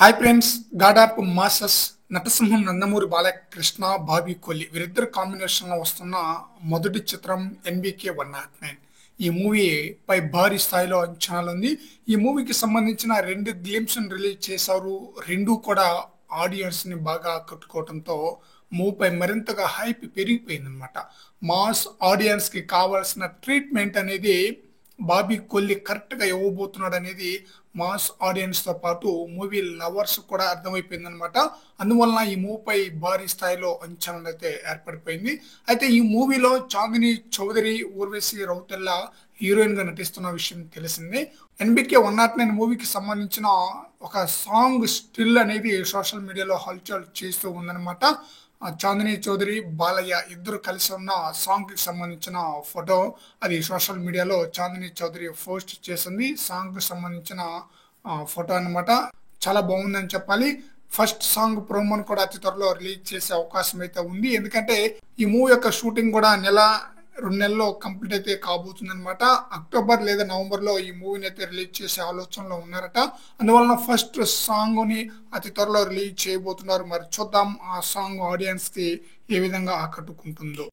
Hi friends, god of masses నటసింహం నందమూరి బాలకృష్ణ, బాబీ కొల్లి వీరిద్దరు కాంబినేషన్లో వస్తున్న మొదటి చిత్రం ఎన్బికే 109. ఈ మూవీ పై భారీ స్థాయిలో అంచనాలు ఉంది. ఈ మూవీకి సంబంధించిన 2 గ్లిమ్స్ రిలీజ్ చేశారు. రెండు కూడా ఆడియన్స్ ని బాగా ఆకట్టుకోవడంతో మూవీపై మరింతగా హైప్ పెరిగిపోయిందనమాట. మాస్ ఆడియన్స్ కి కావాల్సిన ట్రీట్మెంట్ అనేది బాబీ కొల్లి కరెక్ట్గా ఇవ్వబోతున్నాడు అనేది మాస్ ఆడియన్స్తో పాటు మూవీ లవర్స్ కూడా అర్థమైపోయిందనమాట. అందువలన ఈ మూవీపై భారీ స్థాయిలో అంచనాలు అయితే ఏర్పడిపోయింది. అయితే ఈ మూవీలో చాందిని చౌదరి, ఊర్వశి రౌతెల్లా హీరోయిన్గా నటిస్తున్న విషయం తెలిసిందే. ఎన్బికే 109 మూవీకి సంబంధించిన ఒక సాంగ్ స్టిల్ అనేది సోషల్ మీడియాలో హల్చల్ చేస్తూ ఉందన్నమాట. చాందిని చౌదరి, బాలయ్య ఇద్దరు కలిసి ఉన్న సాంగ్ కి సంబంధించిన ఫోటో అది సోషల్ మీడియాలో చాందిని చౌదరి పోస్ట్ చేసింది. సాంగ్ కి సంబంధించిన ఫోటో అన్నమాట. చాలా బాగుందని చెప్పాలి. ఫస్ట్ సాంగ్ ప్రోమోను కూడా అతి త్వరలో రిలీజ్ చేసే అవకాశం అయితే ఉంది. ఎందుకంటే ఈ మూవీ యొక్క షూటింగ్ కూడా 2 నెలల్లో కంప్లీట్ అయితే కాబోతుంది అనమాట. అక్టోబర్ లేదా నవంబర్లో ఈ మూవీని అయితే రిలీజ్ చేసే ఆలోచనలో ఉన్నారట. అందువలన ఫస్ట్ సాంగ్ ని అతి త్వరలో రిలీజ్ చేయబోతున్నారు. మరి చూద్దాం ఆ సాంగ్ ఆడియన్స్ కి ఏ విధంగా ఆకట్టుకుంటుందో.